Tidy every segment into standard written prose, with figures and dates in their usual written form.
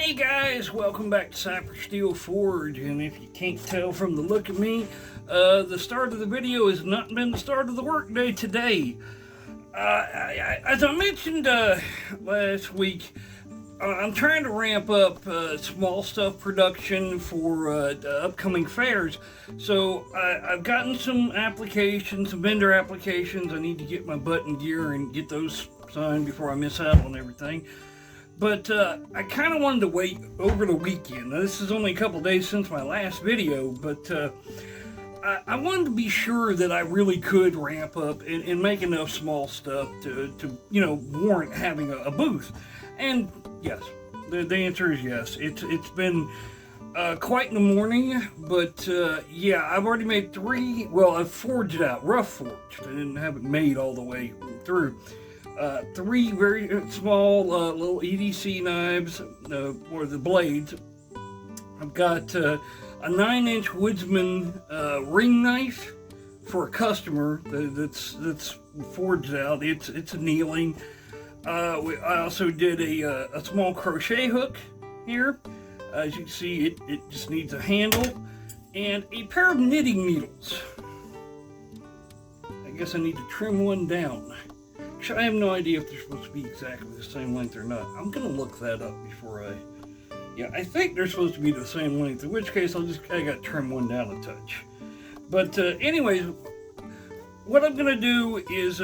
Hey guys, welcome back to Cypress Steel Forge, and if you can't tell from the look of me, the start of the video has not been the start of the workday today. As I mentioned last week, I'm trying to ramp up small stuff production for the upcoming fairs. So I've gotten some applications, some vendor applications. I need to get my butt in gear and get those signed before I miss out on everything. But I kind of wanted to wait over the weekend. Now, this is only a couple days since my last video, but I wanted to be sure that I really could ramp up and make enough small stuff to warrant having a booth. And yes, the answer is yes. It's been quite in the morning, but yeah, I've already made three. Well, I've forged out, rough forged. I didn't have it made all the way through. Three very small little EDC knives, or the blades. I've got a 9-inch Woodsman ring knife for a customer that's forged out. It's annealing. I also did a small crochet hook here. As you can see, it just needs a handle and a pair of knitting needles. I guess I need to trim one down. I have no idea if they're supposed to be exactly the same length or not. I'm gonna look that up before I think they're supposed to be the same length, in which case I gotta trim one down a touch. But anyways, what I'm gonna do is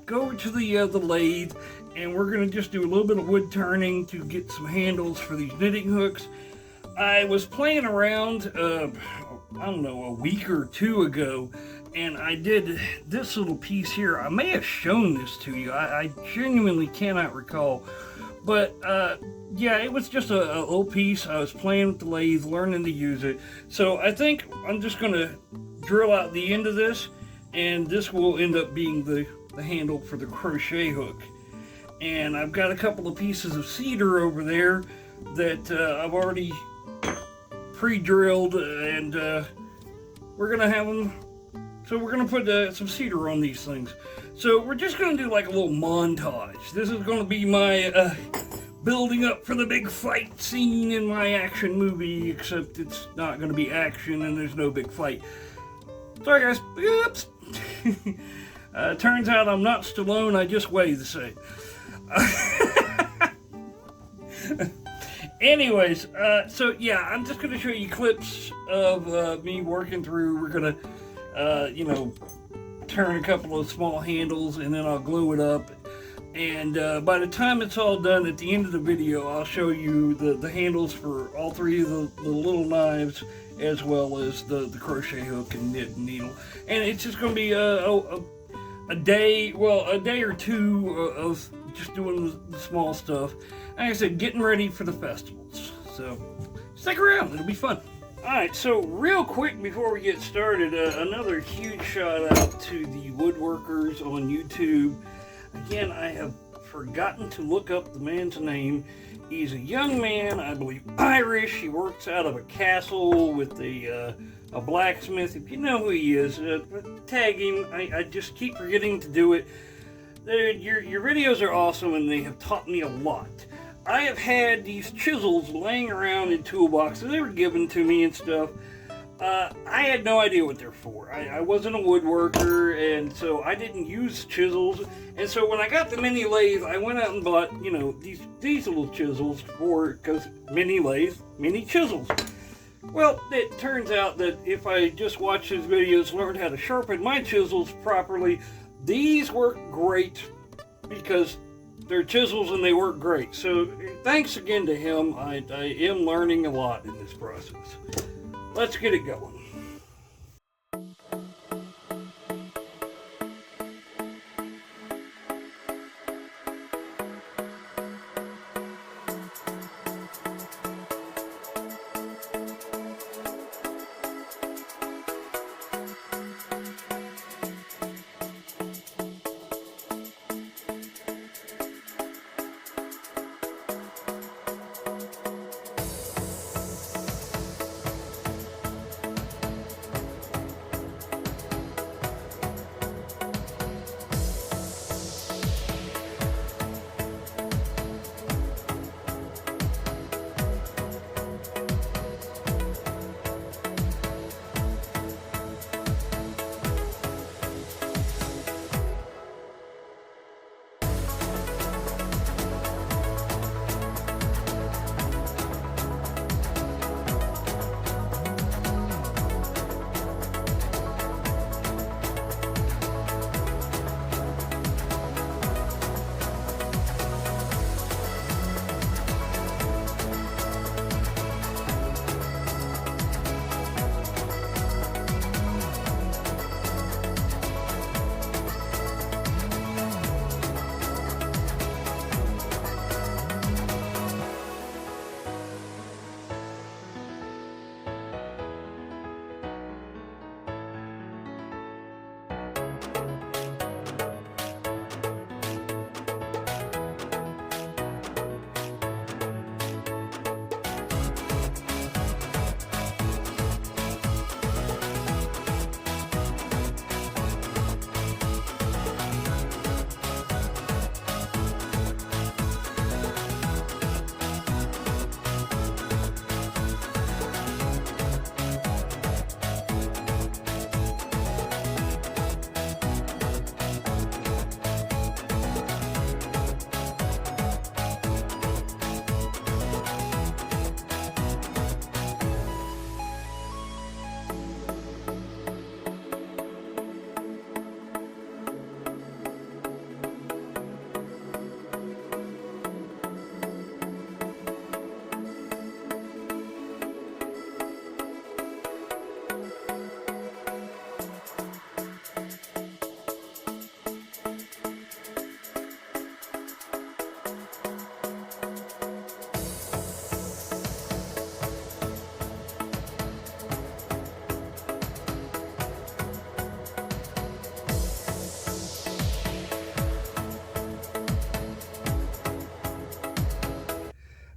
go over to the lathe, and we're gonna just do a little bit of wood turning to get some handles for these knitting hooks. I was playing around, I don't know, a week or two ago, and I did this little piece here. I may have shown this to you. I genuinely cannot recall. But yeah, it was just a little piece. I was playing with the lathe, learning to use it. So I think I'm just going to drill out the end of this, and this will end up being the handle for the crochet hook. And I've got a couple of pieces of cedar over there that I've already pre-drilled, and we're going to have them. So we're going to put some cedar on these things. So we're just going to do like a little montage. This is going to be my building up for the big fight scene in my action movie, except it's not going to be action and there's no big fight. Sorry guys. Oops. Turns out I'm not Stallone, I just weigh the same. Anyways, so yeah, I'm just going to show you clips of me working through. We're going to turn a couple of small handles, and then I'll glue it up. And by the time it's all done, at the end of the video, I'll show you the handles for all three of the little knives, as well as the crochet hook and knit and needle. And it's just going to be a day or two of just doing the small stuff. Like I said, getting ready for the festivals. So stick around, it'll be fun. Alright, so real quick before we get started, another huge shout out to the woodworkers on YouTube. Again, I have forgotten to look up the man's name. He's a young man, I believe Irish. He works out of a castle with a blacksmith. If you know who he is, tag him. I just keep forgetting to do it. Your videos are awesome, and they have taught me a lot. I have had these chisels laying around in toolboxes. They were given to me and stuff. I had no idea what they're for. I wasn't a woodworker, and so I didn't use chisels. And so when I got the mini lathe, I went out and bought, these little chisels because mini lathe, mini chisels. Well, it turns out that if I just watch his videos, learn how to sharpen my chisels properly, these work great because they're chisels and they work great. So thanks again to him. I am learning a lot in this process. Let's get it going.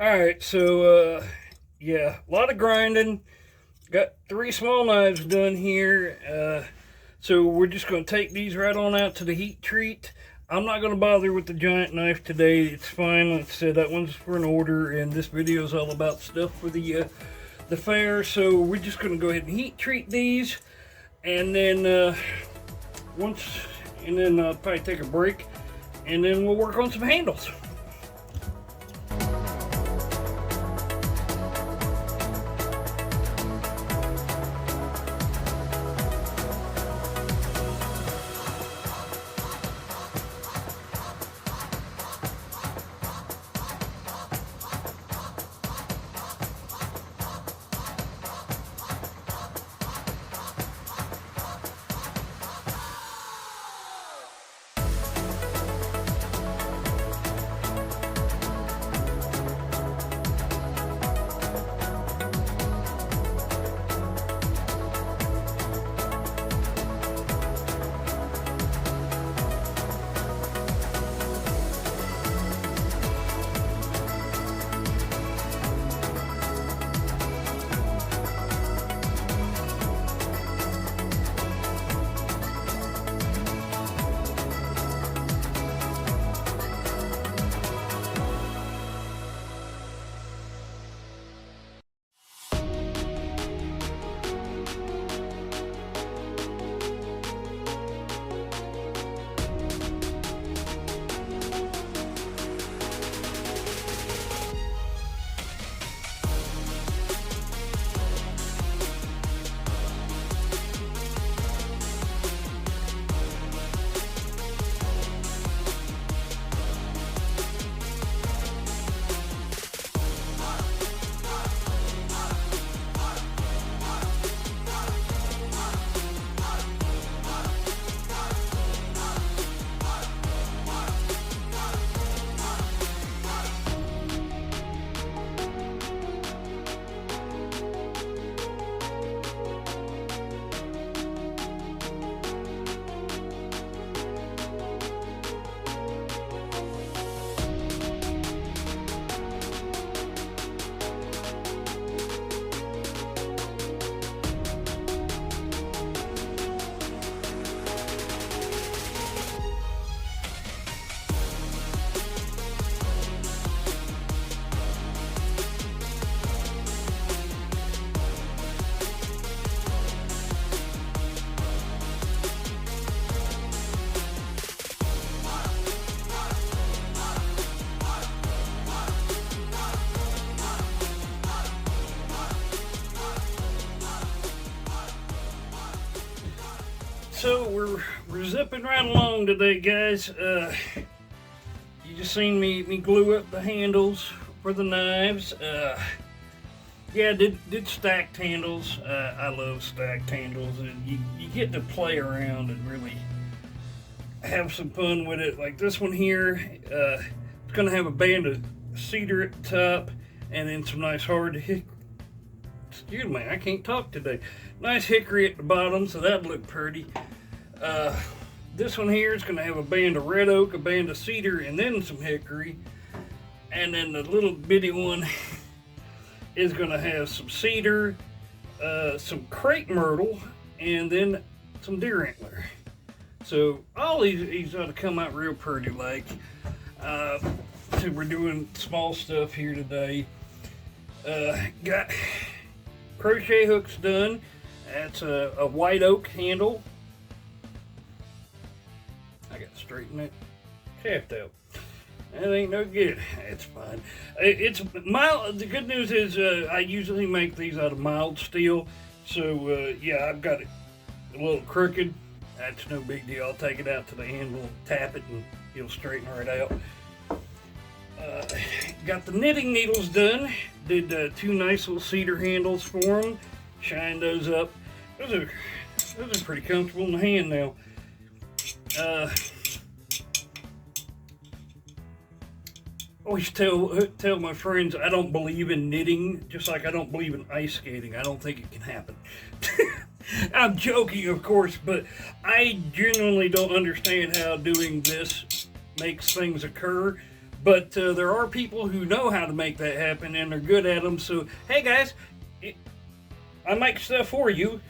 Alright, so yeah, a lot of grinding. Got 3 small knives done here. So we're just going to take these right on out to the heat treat. I'm not going to bother with the giant knife today. It's fine. Like I said, that one's for an order, and this video is all about stuff for the fair. So we're just going to go ahead and heat treat these, and then I'll probably take a break, and then we'll work on some handles. So we're zipping right along today, guys. You just seen me glue up the handles for the knives. Yeah, did stacked handles. I love stacked handles, and you get to play around and really have some fun with it. Like this one here, it's gonna have a band of cedar at the top, and then some nice hard excuse me, I can't talk today. Nice hickory at the bottom, so that'd look pretty. This one here is going to have a band of red oak, a band of cedar, and then some hickory. And then the little bitty one is going to have some cedar, some crepe myrtle, and then some deer antler. So all these ought to come out real pretty like. So we're doing small stuff here today. Got crochet hooks done. That's a white oak handle. I got to straighten that shaft out. That ain't no good. It's fine. It's mild. The good news is I usually make these out of mild steel. So yeah, I've got it a little crooked. That's no big deal. I'll take it out to the handle, tap it, and it'll straighten right out. Got the knitting needles done. Did 2 nice little cedar handles for them. Shined those up. Those are pretty comfortable in the hand now. Always tell my friends I don't believe in knitting, just like I don't believe in ice skating. I don't think it can happen. I'm joking, of course, but I genuinely don't understand how doing this makes things occur. But there are people who know how to make that happen and they're good at them. So, hey guys, I make stuff for you.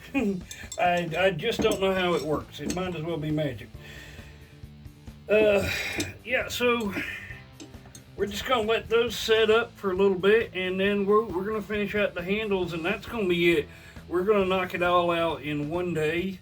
I just don't know how it works. It might as well be magic. Yeah, so we're just going to let those set up for a little bit, and then we're going to finish out the handles, and that's going to be it. We're going to knock it all out in one day.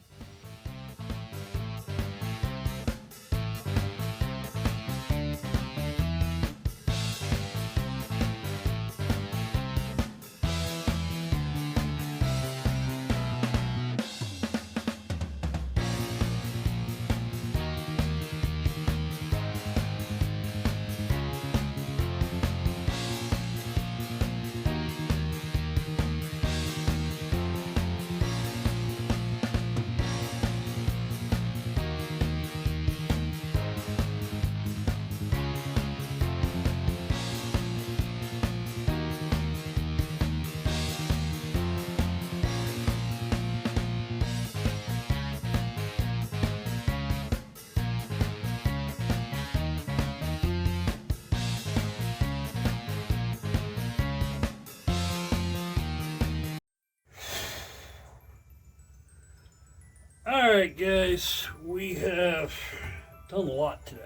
Alright guys, we have done a lot today.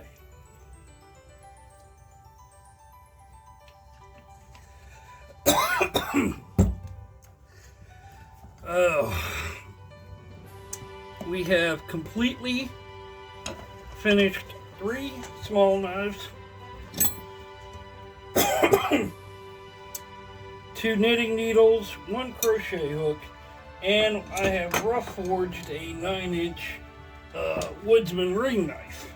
We have completely finished 3 small knives, 2 knitting needles, 1 crochet hook, and I have rough forged a 9-inch Woodsman ring knife.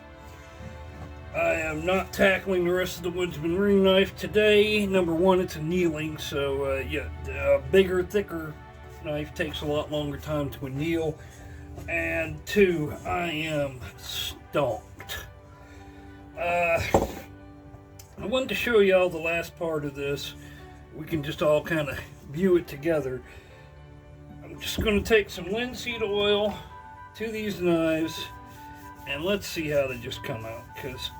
I am not tackling the rest of the Woodsman ring knife today. Number one, it's annealing, so yeah, a bigger, thicker knife takes a lot longer time to anneal. And 2, I am stumped. I wanted to show y'all the last part of this. We can just all kind of view it together. I'm just going to take some linseed oil to these knives and let's see how they just come out, because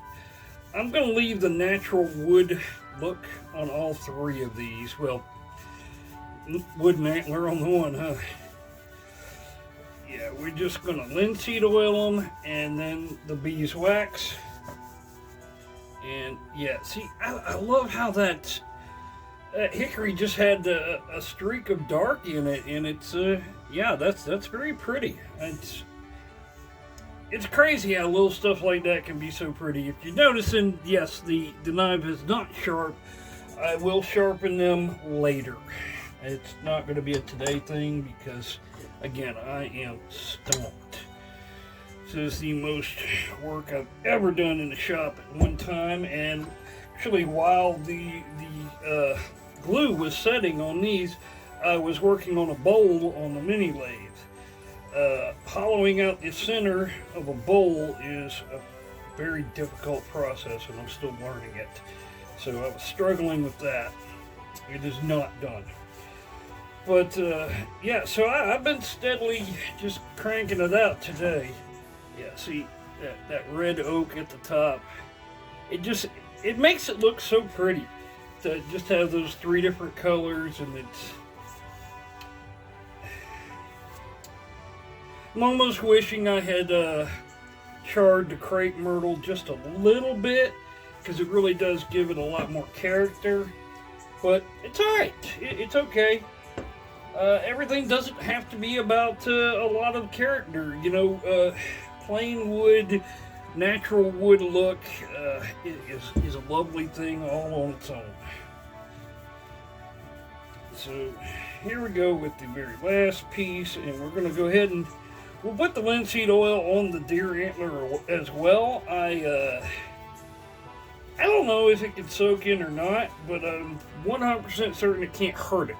I'm going to leave the natural wood look on all 3 of these. Well, wooden antler on the one, huh? Yeah, we're just going to linseed oil them and then the beeswax. And yeah, see, I love how that hickory just had a streak of dark in it, and it's yeah, that's very pretty. It's crazy how little stuff like that can be so pretty. If you're noticing, yes, the knife is not sharp. I will sharpen them later. It's not going to be a today thing because, again, I am stumped. This is the most work I've ever done in the shop at one time, and actually while the glue was setting on these, I was working on a bowl on the mini lathe. Hollowing out the center of a bowl is a very difficult process, and I'm still learning it. So I was struggling with that. It is not done. But yeah, so I've been steadily just cranking it out today. Yeah, see that red oak at the top. It makes it look so pretty to just have those 3 different colors, and I'm almost wishing I had charred the crepe myrtle just a little bit, because it really does give it a lot more character. But it's alright. It's okay. Everything doesn't have to be about a lot of character. You know, plain wood, natural wood look is a lovely thing all on its own. So here we go with the very last piece, and we're going to go ahead and we'll put the linseed oil on the deer antler as well. I don't know if it can soak in or not, but I'm 100% certain it can't hurt it.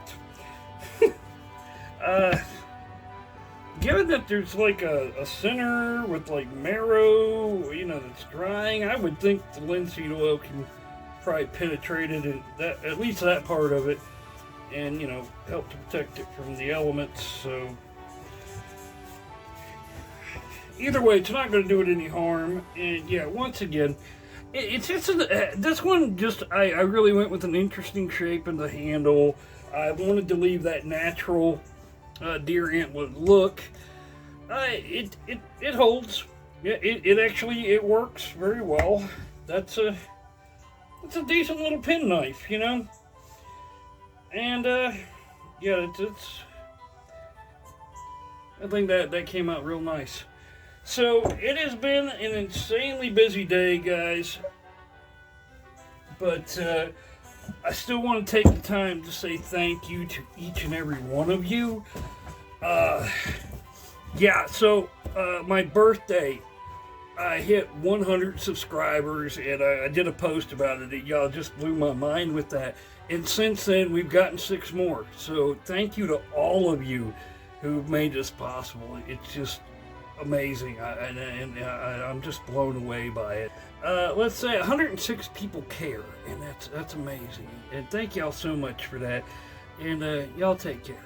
Given that there's like a center with like marrow, you know, that's drying, I would think the linseed oil can probably penetrate it, and that, at least that part of it, and, you know, help to protect it from the elements. So either way, it's not going to do it any harm. And yeah, once again, It's just this one. Just I really went with an interesting shape in the handle. I wanted to leave that natural deer antler look. It holds. Yeah, it actually it works very well. That's a decent little penknife, you know. And yeah, it's I think that came out real nice. So it has been an insanely busy day, guys. But I still want to take the time to say thank you to each and every one of you. Yeah, so my birthday, I hit 100 subscribers, and I did a post about it. Y'all just blew my mind with that. And since then, we've gotten 6 more. So thank you to all of you who've made this possible. It's just amazing, I'm just blown away by it. Let's say 106 people care, and that's amazing. And thank y'all so much for that. And y'all take care.